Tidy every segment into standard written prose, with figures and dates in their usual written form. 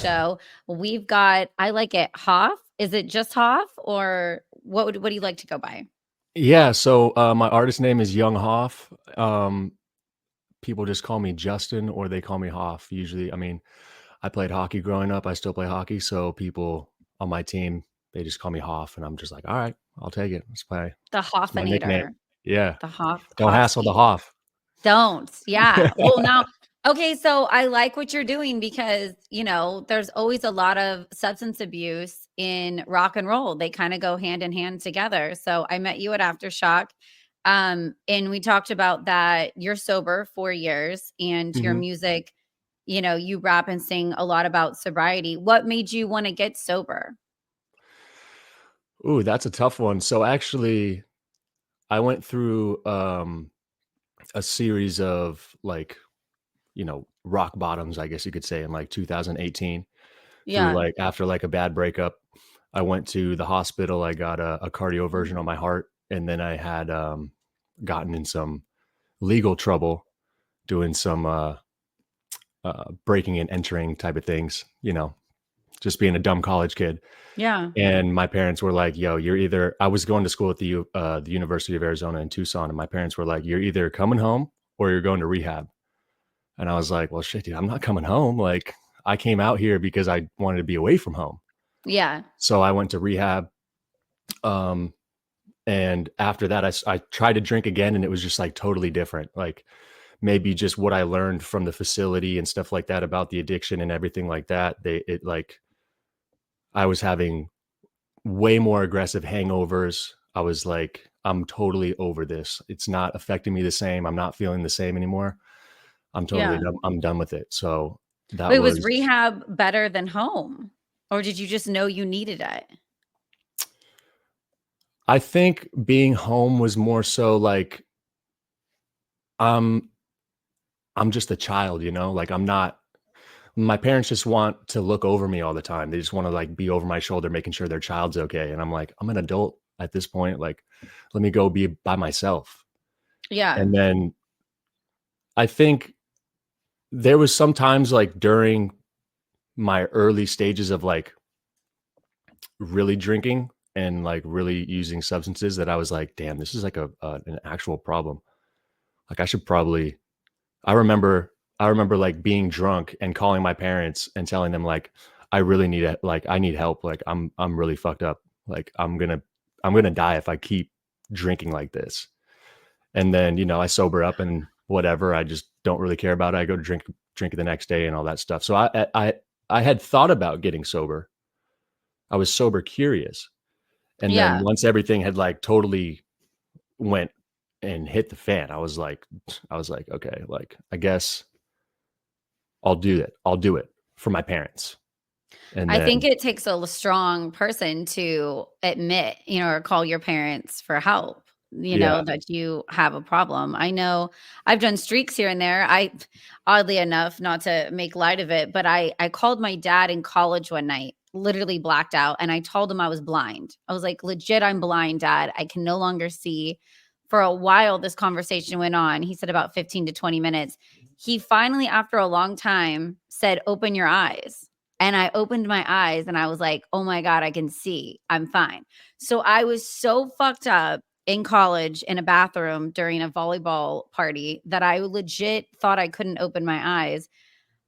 show. I like it, Hoff. Is it just Hoff, or what do you like to go by? Yeah, so my artist name is Young Hoff. People just call me Justin or they call me Hoff. Usually, I mean, I played hockey growing up. I still play hockey, so people on my team, they just call me Hoff, and I'm just like, all right, I'll take it. The It's my nickname. Hoffinator, Yeah, the don't hassle the Hoffski. Hoff. Don't. Yeah. Well, now, okay, so I like what you're doing because, there's always a lot of substance abuse in rock and roll. They kind of go hand in hand together. So I met you at Aftershock. And we talked about that you're sober 4 years and your Mhm. music, you rap and sing a lot about sobriety. What made you want to get sober? Ooh, that's a tough one. So actually, I went through a series of like, rock bottoms, I guess you could say, in like 2018 through Yeah. like after like a bad breakup. I went to the hospital. I got a cardioversion on my heart, and then I had gotten in some legal trouble doing some breaking and entering type of things, just being a dumb college kid. Yeah. And my parents were like, "Yo, you're either." I was going to school at the University of Arizona in Tucson, and my parents were like, "You're either coming home or you're going to rehab." And I was like, "Well, shit, dude, I'm not coming home. Like, I came out here because I wanted to be away from home." Yeah. So I went to rehab. Um, and after that, I tried to drink again, and it was just like totally different. Like maybe just what I learned from the facility and stuff like that about the addiction and everything like that. I was having way more aggressive hangovers. I was like, I'm totally over this. It's not affecting me the same. I'm not feeling the same anymore. I'm totally Yeah. done. I'm done with it. So that Wait, was was, rehab better than home? Or did you just know you needed it? I think being home was more so like, um, I'm just a child, like I'm not, my parents just want to look over me all the time. They just want to like be over my shoulder, making sure their child's okay. And I'm like, I'm an adult at this point. Like, let me go be by myself. Yeah. And then I think there was sometimes like during my early stages of like really drinking and like really using substances that I was like, damn, this is like an actual problem. Like I should probably, I remember, I remember like being drunk and calling my parents and telling them like, I really need it. Like I need help. Like I'm really fucked up. Like I'm going to die if I keep drinking like this. And then, I sober up and whatever. I just don't really care about it. I go to drink it the next day and all that stuff. So I had thought about getting sober. I was sober curious. And then Yeah. once everything had like totally went and hit the fan, I was like, okay, like I guess I'll do it. I'll do it for my parents. And I think then it takes a strong person to admit, or call your parents for help, yeah. that you have a problem. I know I've done streaks here and there. Oddly enough, not to make light of it, but I called my dad in college one night, literally blacked out, and I told him I was blind. I was like, legit, I'm blind, Dad. I can no longer see. For a while, this conversation went on. He said about 15 to 20 minutes. He finally, after a long time, said, open your eyes. And I opened my eyes and I was like, oh my God, I can see. I'm fine. So I was so fucked up in college in a bathroom during a volleyball party that I legit thought I couldn't open my eyes.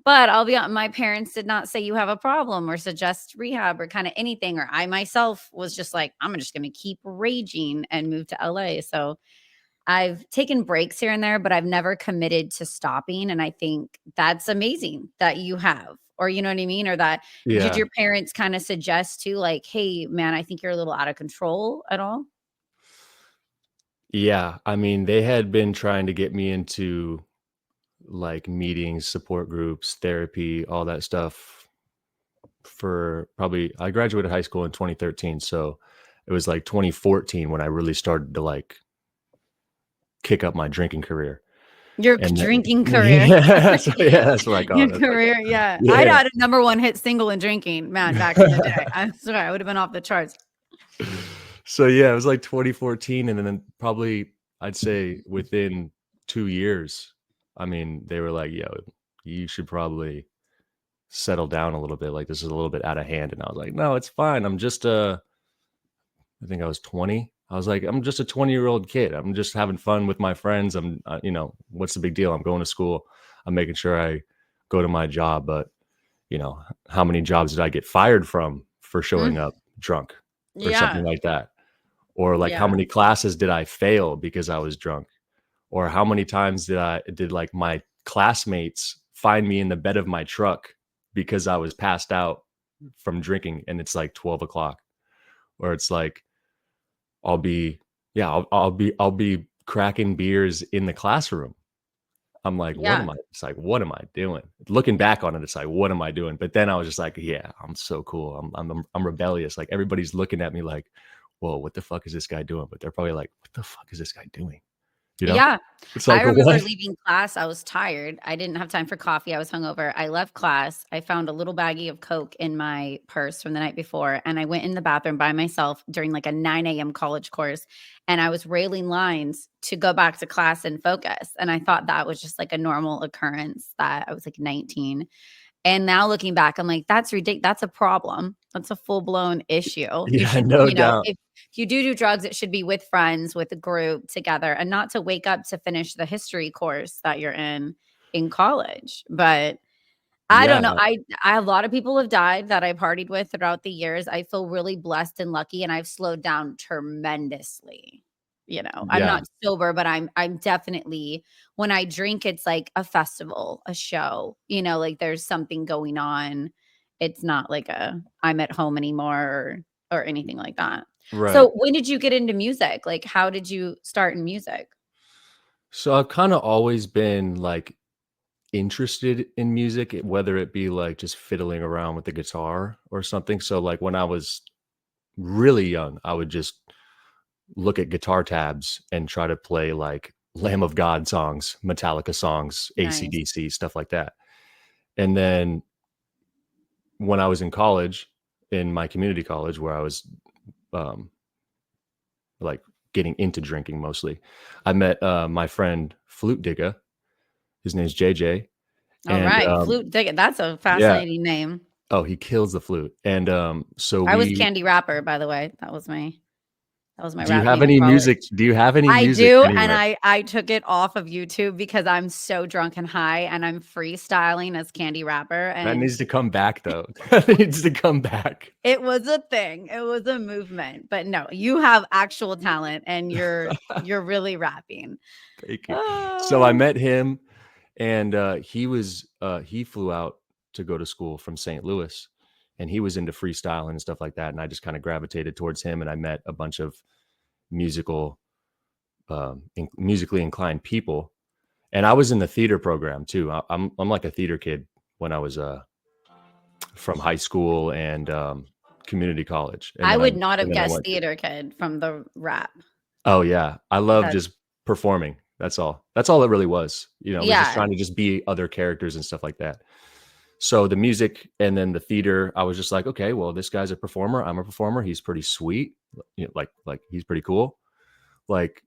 But I'll be honest, my parents did not say you have a problem or suggest rehab or kind of anything. Or I myself was just like, I'm just going to keep raging and move to LA. So I've taken breaks here and there, but I've never committed to stopping. And I think that's amazing that you have, or you know what I mean? Or that did Yeah. your parents kind of suggest to like, hey, man, I think you're a little out of control at all? Yeah. I mean, they had been trying to get me into like meetings, support groups, therapy, all that stuff for probably I graduated high school in 2013, so it was like 2014 when I really started to like kick up my drinking career. Your And then, drinking career. yeah, so yeah, that's what I call Your it. That's what I call career. Yeah. it. I'd Yeah. had a number one hit single in drinking, man, back in the day. I swear I would have been off the charts. So yeah, it was like 2014, and then probably I'd say within 2 years, I mean, they were like, "Yo, you should probably settle down a little bit. Like, this is a little bit out of hand. And I was like, no, it's fine. I'm just I think I was 20. I was like, I'm just a 20-year-old kid. I'm just having fun with my friends. I'm, what's the big deal? I'm going to school. I'm making sure I go to my job. But, how many jobs did I get fired from for showing Mm, up drunk or something yeah. like that? Or like, how Yeah. many classes did I fail because I was drunk? Or how many times did like my classmates find me in the bed of my truck because I was passed out from drinking and it's like 12 o'clock? Or it's like, I'll be, yeah, I'll be cracking beers in the classroom. I'm like, what Yeah. am I? It's like, what am I doing? Looking back on it, it's like, what am I doing? But then I was just like, yeah, I'm so cool. I'm rebellious. Like, everybody's looking at me like, whoa, what the fuck is this guy doing? But they're probably like, what the fuck is this guy doing? Yeah. It's I like, remember what? leaving class. I was tired. I didn't have time for coffee. I was hungover. I left class. I found a little baggie of Coke in my purse from the night before. And I went in the bathroom by myself during like a 9 a.m. college course. And I was railing lines to go back to class and focus. And I thought that was just like a normal occurrence that I was like 19. And now looking back, I'm like, that's ridiculous. That's a problem. That's a full blown issue. You Yeah, should, no doubt. if you do drugs, it should be with friends, with a group together, and not to wake up to finish the history course that you're in college. But I don't know. Yeah, A lot of people have died that I partied with throughout the years. I feel really blessed and lucky, and I've slowed down tremendously. I'm yeah, not sober, but I'm definitely, when I drink, it's like a festival, a show. Like there's something going on. It's not like I'm at home anymore or anything like that. right. So when did you get into music? Like how did you start in music? So I've kind of always been like interested in music, whether it be like just fiddling around with the guitar or something. So like when I was really young, I would just look at guitar tabs and try to play like Lamb of God songs, Metallica songs, Nice. AC/DC, stuff like that. And then when I was in college, in my community college, where I was um, like getting into drinking mostly, I met my friend Flute Digga. His name's JJ. All And right. Flute Ticket. That's a yeah, fascinating name. oh, he kills the flute. And so I was we Candy Rapper, by the way. That was my do you rap have name in any college. music? Do you have any I music do, and anywhere? I took it off of YouTube because I'm so drunk and high, and I'm freestyling as Candy Rapper, That and needs to come back though. That needs to come back. it was a thing. It was a movement. But no, you have actual talent, and you're really rapping. Thank you. So I Oh, met him and he flew out to go to school from St. Louis and he was into freestyle and stuff like that. And I just kind of gravitated towards him and I met a bunch of musical, musically inclined people. And I was in the theater program too. I'm like a theater kid when I was from high school and community college, and I then I would not and have then I guessed went to. theater kid from the rap. Oh yeah, I love That's just performing. That's all. That's all it really was. It was just yeah. trying to just be other characters and stuff like that. So the music and then the theater, I was just like, okay, well, this guy's a performer. I'm a performer. He's pretty sweet. Like he's pretty cool. Like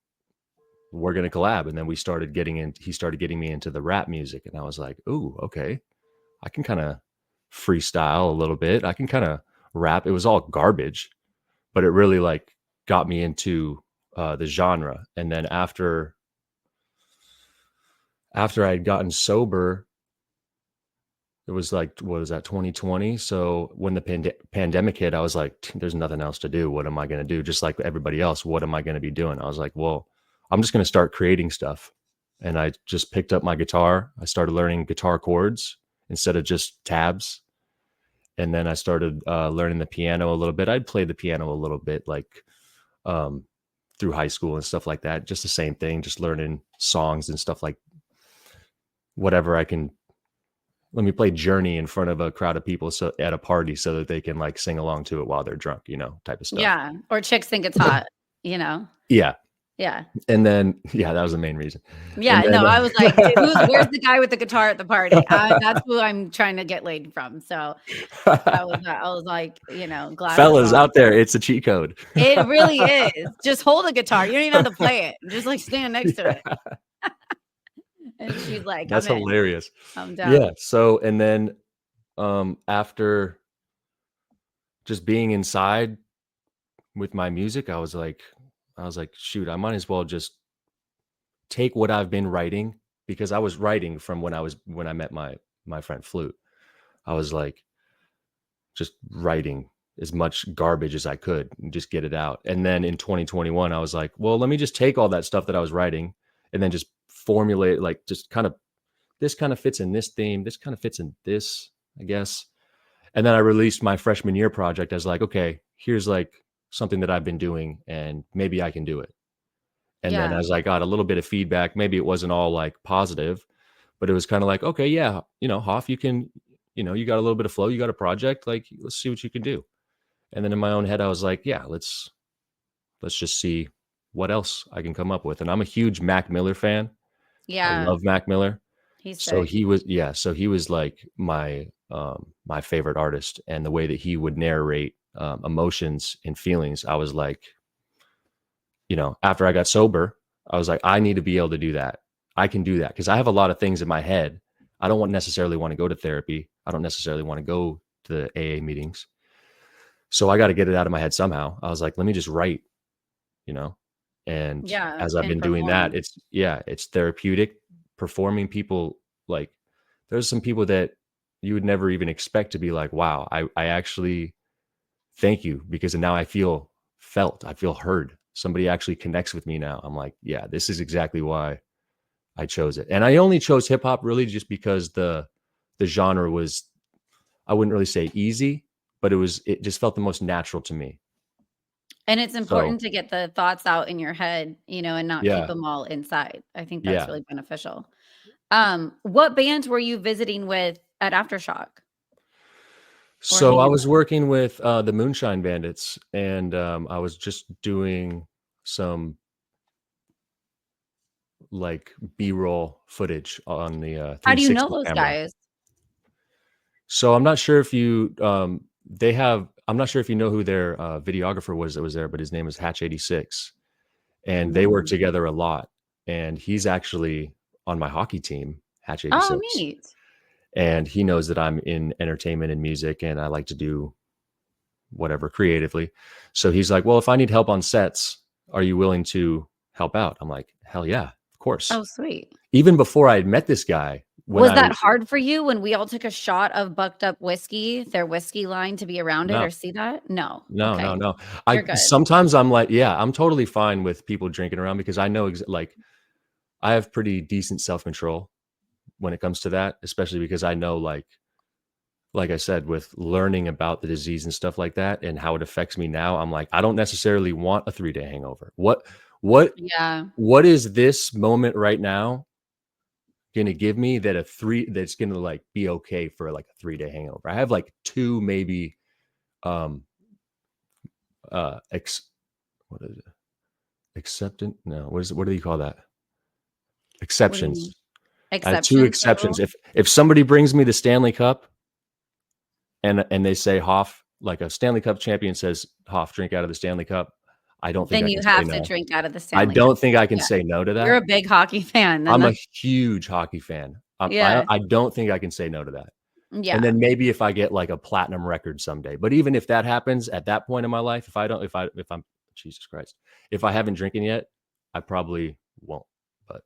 we're gonna collab. And then we started getting in. He started getting me into the rap music, and I was like, ooh, okay, I can kind of freestyle a little bit. I can kind of rap. It was all garbage, but it really like got me into the genre. And then after I had gotten sober, it was like, what was that, 2020? So when the pandemic hit, I was like, there's nothing else to do. What am I going to do? Just like everybody else, what am I going to be doing? I was like, well, I'm just going to start creating stuff. And I just picked up my guitar. I started learning guitar chords instead of just tabs. And then I started learning the piano a little bit. I'd play the piano a little bit, like um, through high school and stuff like that. Just the same thing, just learning songs and stuff like whatever I can. Let me play Journey in front of a crowd of people so at a party so that they can like sing along to it while they're drunk, type of stuff. Yeah. Or chicks think it's hot, you know? Yeah. Yeah. And then, yeah, that was the main reason. Yeah, And no, then, I was like, where's the guy with the guitar at the party? That's who I'm trying to get laid from. So I was like, glasses fellas on. out there, it's a cheat code. It really is. Just hold a guitar. You don't even have to play it. Just like stand next to it. Yeah, And she's like, that's I'm in. hilarious. I'm Yeah. down. So, and then after just being inside with my music, I was like, shoot, I might as well just take what I've been writing, because I was writing from when I met my friend Flute. I was like just writing as much garbage as I could and just get it out. And then in 2021, I was like, well, let me just take all that stuff that I was writing and then just formulate, like, just kind of, this kind of fits in this theme, this kind of fits in this, I guess. And then I released my freshman year project as like, okay, here's like something that I've been doing and maybe I can do it. And then Yeah. as I got a little bit of feedback, maybe it wasn't all like positive, but it was kind of like, okay, yeah, Hoff, you can, you got a little bit of flow, you got a project, like, let's see what you can do. And then in my own head, I was like, yeah, let's just see what else I can come up with. And I'm a huge Mac Miller fan. I Yeah. love Mac Miller. He's So sick. he was like my favorite artist, and the way that he would narrate emotions and feelings, I was like, after I got sober, I was like, I need to be able to do that. I can do that because I have a lot of things in my head. I don't necessarily want to go to therapy. I don't necessarily want to go to the AA meetings. So I got to get it out of my head somehow. I was like, let me just write, you know? And Yeah. as I've And been doing that, perform. it's therapeutic. Performing, people, like, there's some people that you would never even expect to be like, wow, I actually thank you, because now I feel felt, I feel heard. Somebody actually connects with me now. I'm like, yeah, this is exactly why I chose it. And I only chose hip hop really just because the genre was, I wouldn't really say easy, but it just felt the most natural to me. And it's So important to get the thoughts out in your head, and not keep yeah, them all inside. I think that's yeah. really beneficial. What bands were you visiting with at Aftershock or So I hanging was with? working with the Moonshine Bandits, and I was just doing some like B-roll footage on the How do you know 360 those camera. guys? So I'm not sure if you I'm not sure if you know who their videographer was that was there, but his name is Hatch 86, and they work No. together a lot. And he's actually on my hockey team, Hatch Oh, 86, neat. and he knows that I'm in entertainment and music, and I like to do whatever creatively. So he's like, well, if I need help on sets, are you willing to help out? I'm like, hell yeah, of course. Oh, sweet. Even before I had met this guy, when Was I that was hard for you when we all took a shot of Bucked Up Whiskey, their whiskey line, to be around it no, or see that? No. no, no, Okay. no. You're I good. sometimes I'm like, yeah, I'm totally fine with people drinking around, because I know like I have pretty decent self control when it comes to that, especially because I know, like I said, with learning about the disease and stuff like that and how it affects me now, I'm like, I don't necessarily want a 3-day hangover. What Yeah. what is this moment right now gonna give me that's gonna like be okay for like a 3-day hangover? I have like two, maybe um ex what is it? Acceptant? No, what do you call that? What do you Exceptions. mean? I have two Exceptions to the exceptions. rule? If somebody brings me the Stanley Cup, and they say, Hoff, like a Stanley Cup champion says, Hoff, drink out of the Stanley Cup, I don't think Then I you can say have to no. drink out of the I Stanley Cup. don't think I can Yeah. say no to You're that. a big hockey fan, then I'm a that's huge hockey fan. yeah. I don't think I can say no to that. And Yeah. then maybe if I get like a platinum record someday. But even if that happens at that point in my life, if I'm Jesus Christ, if I haven't drinking yet, I probably won't. But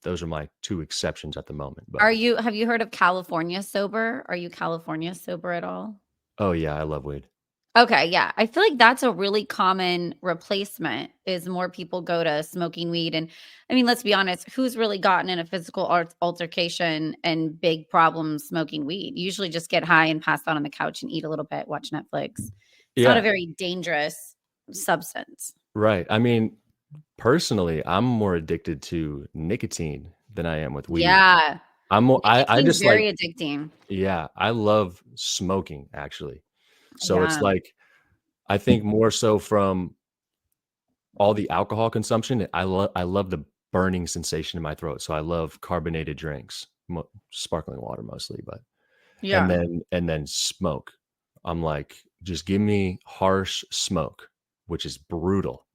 those are my two exceptions at the moment. But Have you heard of California sober? Are you California sober at all? oh yeah, I love weed. Okay, yeah. I feel like that's a really common replacement is more people go to smoking weed. And I mean, let's be honest, who's really gotten in a physical altercation and big problems smoking weed? You usually just get high and pass out on the couch and eat a little bit, watch Netflix. It's not a Yeah, very dangerous substance. right. I mean, personally, I'm more addicted to nicotine than I am with weed. Yeah. I Nicotine's just like, very addicting. yeah, I love smoking actually. So it's Yeah. like, I think more so from all the alcohol consumption, I love the burning sensation in my throat. So I love carbonated drinks, sparkling water mostly, but Yeah. and then smoke. I'm like, just give me harsh smoke, which is brutal.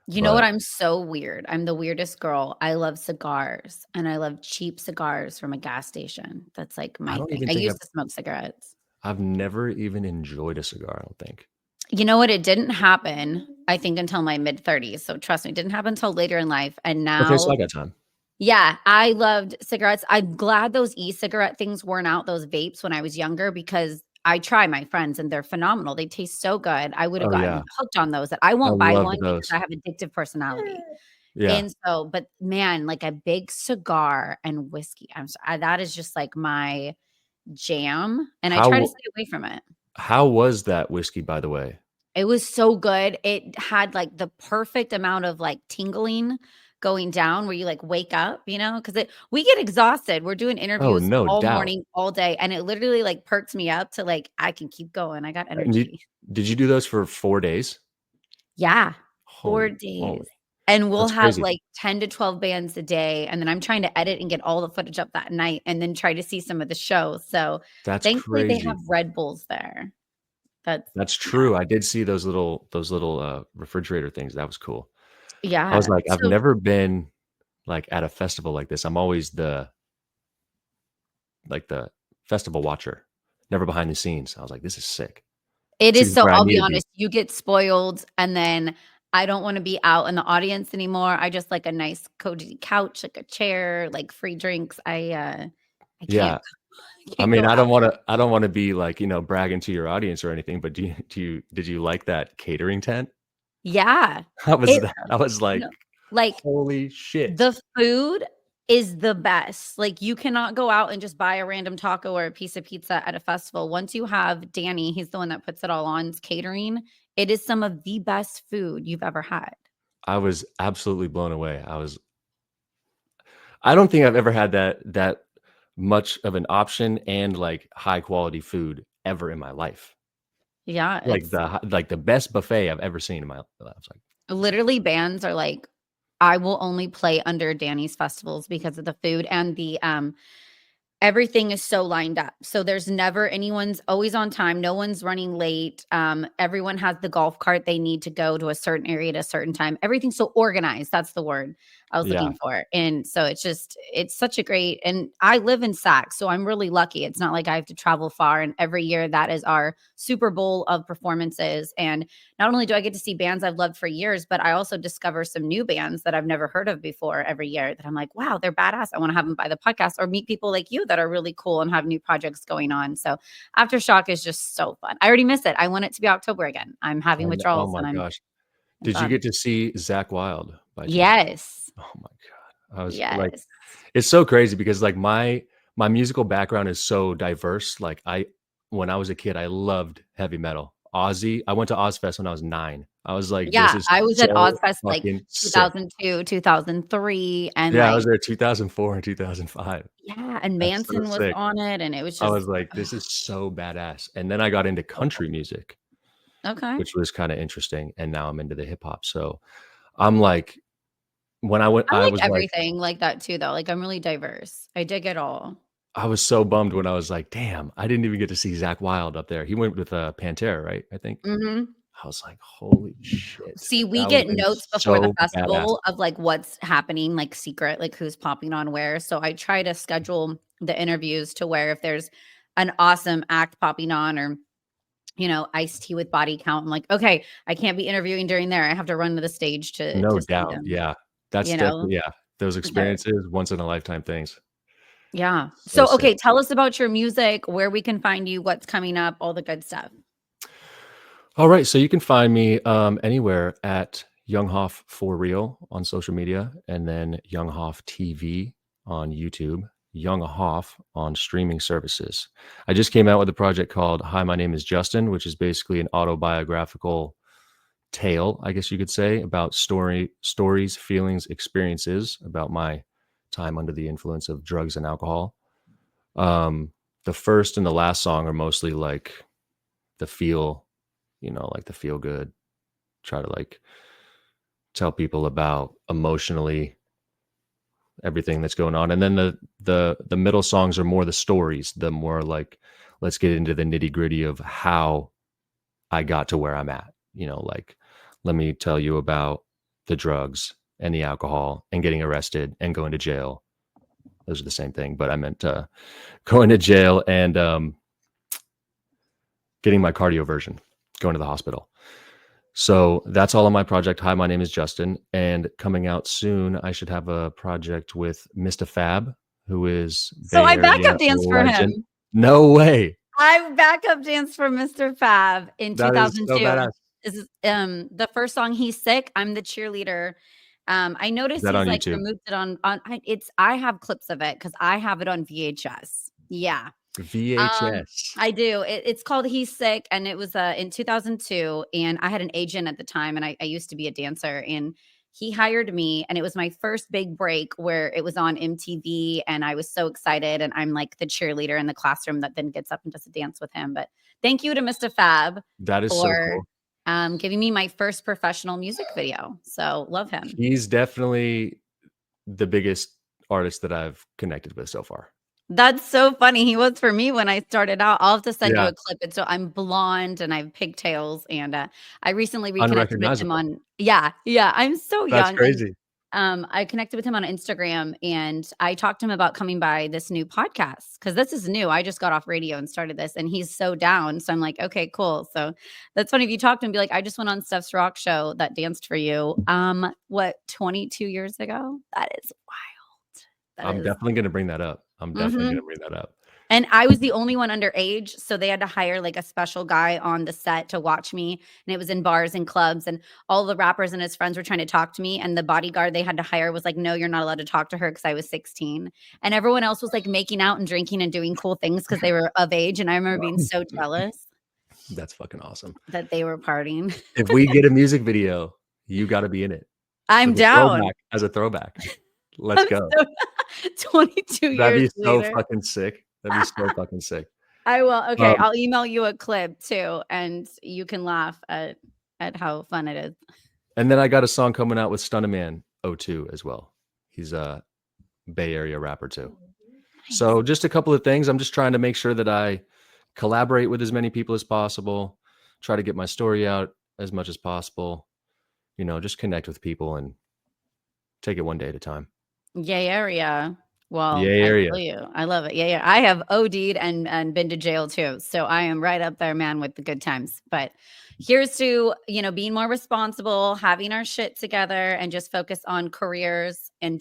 You know what? But I'm so weird. I'm the weirdest girl. I love cigars and I love cheap cigars from a gas station. That's like I my don't thing. even I think I've used to smoke cigarettes. I've never even enjoyed a cigar, I don't think. You know what? It didn't happen, I think, until my mid-30s. So trust me, it didn't happen until later in life. And Okay, so now, I got time. yeah, I loved cigarettes. I'm glad those e-cigarette things weren't out, those vapes when I was younger, because I try my friends and they're phenomenal. They taste so good. I would have Oh, gotten yeah. hooked on those that I I won't buy loved one because those. I have addictive personality. Yeah. And so, but man, like a big cigar and whiskey, that is just like my jam. And I try to How stay away from it. how was that whiskey, by the way? It was so good. It had, like, the perfect amount of, like, tingling going down where you, like, wake up, because we get exhausted. We're doing Oh, interviews no all doubt. morning, all day, and it literally, like, perks me up to, like, I can keep going. I got And energy. did you do those for 4 days? Yeah, 4 Holy days. moly. And we'll That's have, crazy. like, 10 to 12 bands a day, and then I'm trying to edit and get all the footage up that night and then try to see some of the shows. So, That's thankfully, they have crazy. Red Bulls there. That's That's yeah. true. I did see those little, refrigerator things. That was cool. I was Yeah. like, I've So never been, like, at a festival like this. I'm always the festival watcher, never behind the scenes. I was like, "This is sick." it This is is so where I I'll need be to be. honest, you get spoiled, and then I don't wanna be out in the audience anymore. I just like a nice cozy couch, like a chair, like free drinks. I can't Yeah. I I can't mean, go out. I don't wanna be, like, bragging to your audience or anything, but did you like that catering tent? Yeah. How was It that? I was like, no, like, "Holy shit." the food is the best. Like, you cannot go out and just buy a random taco or a piece of pizza at a festival. Once you have Danny, he's the one that puts it all on, it's catering, it is some of the best food you've ever had. I was absolutely blown away. I don't think I've ever had that much of an option and, like, high quality food ever in my life. Yeah, Like, it's the best buffet I've ever seen in my life. I was like, "This is." literally, bands are like, I will only play under Danny's festivals because of the food and everything is so lined up. So there's never anyone's always on time. No one's running late. Everyone has the golf cart they need to go to a certain area at a certain time. Everything's so organized. That's the word I was Yeah. looking for. And so it's such a great, and I live in Sac, so I'm really lucky. It's not like I have to travel far. And every year that is our Super Bowl of performances. And not only do I get to see bands I've loved for years, but I also discover some new bands that I've never heard of before every year that I'm like, wow, they're badass. I want to have them by the podcast or meet people like you that are really cool and have new projects going on. So Aftershock is just so fun. I already miss it. I want it to be October again. I'm having Oh withdrawals my and gosh. I'm Did you bummed. get to see Zach Wild by chance? Yes. Oh my god. I was like, Yes. it's so crazy because, like, my musical background is so diverse. Like, when I was a kid, I loved heavy metal. Ozzy, I went to Ozfest when I was 9. I was like, "This Yeah. is I was at so Ozfest like fucking sick." 2002, 2003, and Yeah, I was like, there 2004 and 2005. yeah, and That's so Manson was sick. on it, and it was I just was like, "This is so badass." And then I got into so country cool. music, Okay. which was kinda interesting, and now I'm into the hip hop. So, I'm like, when I went I I like was like everything like that too, though. Like, I'm really diverse. I dig it all. I was so bummed when I was like, "Damn, I didn't even get to see Zach Wild up there." He went with, Pantera, right? I think? Mhm. I was like, "Holy shit." See, we That would've get been notes before the so badass. festival of, like, what's happening, like, secret, like, who's popping on where, so I try to schedule the interviews to where if there's an awesome act popping on or, iced tea with body count, I'm like, "Okay, I can't be interviewing during there. I have to run to the stage to No see doubt, them," yeah. That's you know? definitely yeah. Those Because experiences, once in a lifetime things. yeah. So So, sick. okay, tell us about your music, where we can find you, what's coming up, all the good stuff. Alright, so you can find me, anywhere at Young Hoff for real on social media, and then Young Hoff TV on YouTube, Young Hoff on streaming services. I just came out with a project called Hi, My Name is Justin, which is basically an autobiographical tale, I guess you could say, about stories, feelings, experiences about my time under the influence of drugs and alcohol. Um, the first and the last song are mostly like the feel, like the feel good, try to like tell people about emotionally everything that's going on. And then the middle songs are more the stories, the more like let's get into the nitty-gritty of how I got to where I'm at, like let me tell you about the drugs and the alcohol and getting arrested and going to jail. Those are the same thing, but I meant going to jail and getting my cardio version, going to the hospital. So that's all on my project. Hi, my name is Justin, and coming out soon, I should have a project with Mistah F.A.B, who is So Bay I Area backup danced for legend. him. No way. I backup danced for Mr. F.A.B in That is so 2002. badass. This is the first song, He's Sick. I'm the cheerleader. I Is noticed that he's on like YouTube? removed it on I have clips of it because I have it on VHS. Yeah. VHS. I do. It's called He's Sick, and it was in 2002. And I had an agent at the time, and I used to be a dancer, and he hired me, and it was my first big break where it was on MTV, and I was so excited. And I'm like the cheerleader in the classroom that then gets up and does a dance with him. But thank you to Mr. F.A.B That is so for cool. giving me my first professional music video. So love him. He's definitely the biggest artist that I've connected with so far. That's so funny. He was for me when I started out. I'll have to send you Yeah. a clip. And so I'm blonde and I have pigtails, and I recently reconnected with him Unrecognizable. on I'm so That's young. And crazy. I connected with him on Instagram, and I talked to him about coming by this new podcast because this is new. I just got off radio and started this, and he's so down. So I'm like, okay, cool. So that's funny if you talk to him, be like, I just went on Steph's Rock show that danced for you. 22 years ago? That is wild. That I'm is. definitely gonna bring that up. I'm definitely Mhm. gonna bring that up. And I was the only one underage, so they had to hire, like, a special guy on the set to watch me, and it was in bars and clubs, and all the rappers and his friends were trying to talk to me, and the bodyguard they had to hire was like, "No, you're not allowed to talk to her," because I was 16, and everyone else was, like, making out and drinking and doing cool things because they were of age, and I remember being so jealous That's fucking awesome. that they were partying. If we get a music video, you gotta be in it. I'm down. As a throwback. Let's I'm go. so 22 That'd years be so later. fucking sick. That'd be so fucking sick. I will. Okay, Um, I'll email you a clip too, and you can laugh at how fun it is. and then I got a song coming out with Stunnaman O2 as well. He's a Bay Area rapper too. Nice. So just a couple of things. I'm just trying to make sure that I collaborate with as many people as possible, try to get my story out as much as possible, just connect with people and take it one day at a time. Yay area. Well, Yay I area. feel you. I love it. Yeah. I have OD'd and been to jail too. So I am right up there, man, with the good times. But here's to, being more responsible, having our shit together, and just focus on careers and